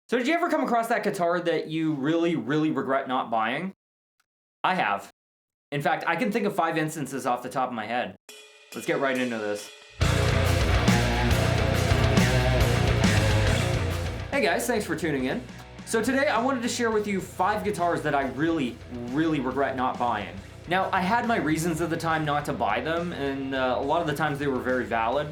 So did you ever come across that guitar that you really, really regret not buying? I have. In fact, I can think of 5 instances off the top of my head. Let's get right into this. Hey guys, thanks for tuning in. So today I wanted to share with you 5 guitars that I really, really regret not buying. Now, I had my reasons at the time not to buy them, and a lot of the times they were very valid.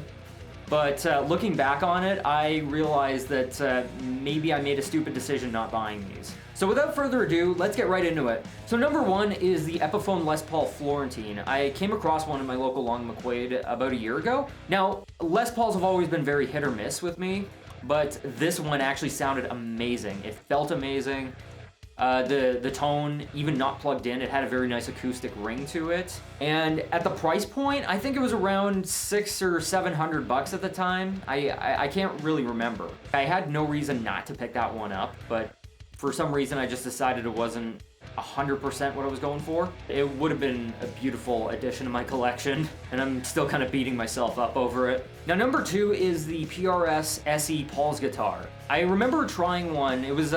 But looking back on it, I realized that maybe I made a stupid decision not buying these. So without further ado, let's get right into it. So number 1 is the Epiphone Les Paul Florentine. I came across one in my local Long McQuaid about a year ago. Now, Les Pauls have always been very hit or miss with me, but this one actually sounded amazing. It felt amazing. The tone, even not plugged in, it had a very nice acoustic ring to it. And at the price point, I think it was around $600 or $700 at the time. I can't really remember. I had no reason not to pick that one up, but for some reason I just decided it wasn't 100% what I was going for. It would have been a beautiful addition to my collection, and I'm still kind of beating myself up over it. Now, number 2 is the PRS SE Paul's guitar. I remember trying one. It was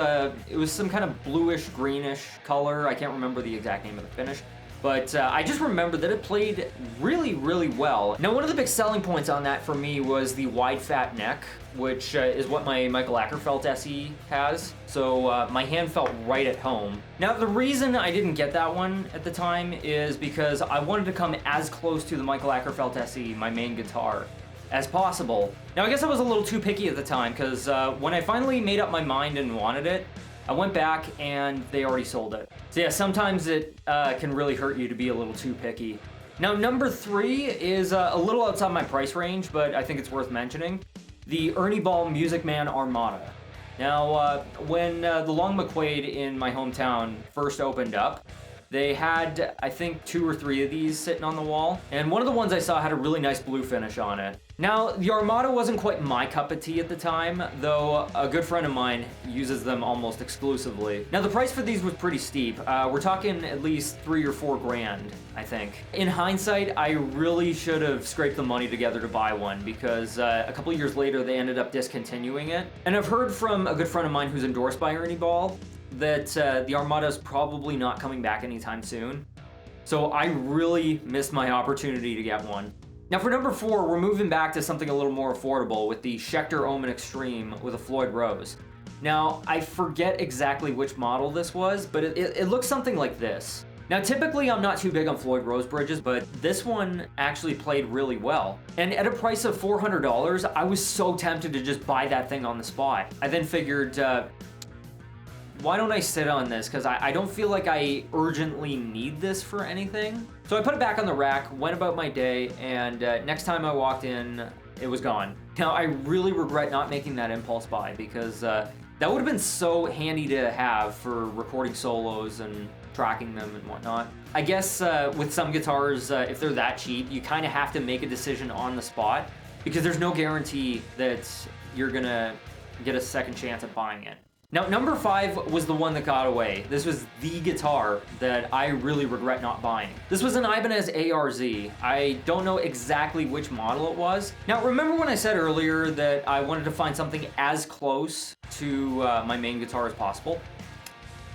some kind of bluish greenish color. I can't remember the exact name of the finish, but I just remember that it played really, really well. Now, one of the big selling points on that for me was the wide fat neck, which is what my Michael Ackerfeld SE has. So my hand felt right at home. Now, the reason I didn't get that one at the time is because I wanted to come as close to the Michael Ackerfeld SE, my main guitar, as possible. Now, I guess I was a little too picky at the time, because when I finally made up my mind and wanted it, I went back and they already sold it. So yeah, sometimes it can really hurt you to be a little too picky. Now, number 3 is a little outside my price range, but I think it's worth mentioning. The Ernie Ball Music Man Armada. Now, when the Long McQuaid in my hometown first opened up, they had, I think, 2 or 3 of these sitting on the wall, and one of the ones I saw had a really nice blue finish on it. Now, the Armada wasn't quite my cup of tea at the time, though a good friend of mine uses them almost exclusively. Now, the price for these was pretty steep. We're talking at least 3 or 4 grand, I think. In hindsight, I really should have scraped the money together to buy one, because a couple years later, they ended up discontinuing it. And I've heard from a good friend of mine who's endorsed by Ernie Ball that the Armada's probably not coming back anytime soon. So I really missed my opportunity to get one. Now, for number 4, we're moving back to something a little more affordable with the Schecter Omen Extreme with a Floyd Rose. Now, I forget exactly which model this was, but it looks something like this. Now, typically I'm not too big on Floyd Rose bridges, but this one actually played really well. And at a price of $400, I was so tempted to just buy that thing on the spot. I then figured, why don't I sit on this? Because I don't feel like I urgently need this for anything. So I put it back on the rack, went about my day, and next time I walked in, it was gone. Now, I really regret not making that impulse buy, because that would have been so handy to have for recording solos and tracking them and whatnot. I guess with some guitars, if they're that cheap, you kind of have to make a decision on the spot, because there's no guarantee that you're gonna get a second chance at buying it. Now, number 5 was the one that got away. This was the guitar that I really regret not buying. This was an Ibanez ARZ. I don't know exactly which model it was. Now, remember when I said earlier that I wanted to find something as close to my main guitar as possible?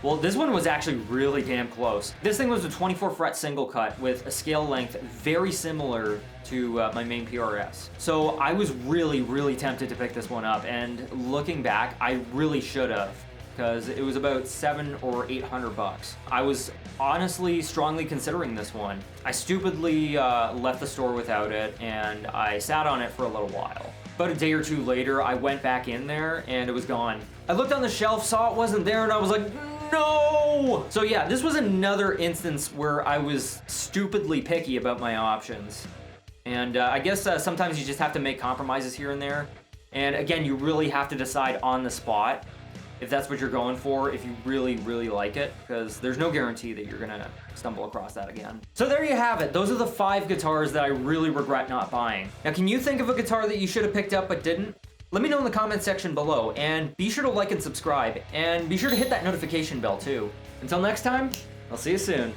Well, this one was actually really damn close. This thing was a 24 fret single cut with a scale length very similar to my main PRS. So I was really, really tempted to pick this one up, and looking back, I really should have, because it was about $700 or $800. I was honestly strongly considering this one. I stupidly left the store without it, and I sat on it for a little while. About a day or 2 later, I went back in there, and it was gone. I looked on the shelf, saw it wasn't there, and I was like, no! So yeah, this was another instance where I was stupidly picky about my options. And I guess sometimes you just have to make compromises here and there. And again, you really have to decide on the spot if that's what you're going for, if you really, really like it, because there's no guarantee that you're gonna stumble across that again. So there you have it. Those are the 5 guitars that I really regret not buying. Now, can you think of a guitar that you should have picked up but didn't? Let me know in the comment section below, and be sure to like and subscribe, and be sure to hit that notification bell too. Until next time, I'll see you soon.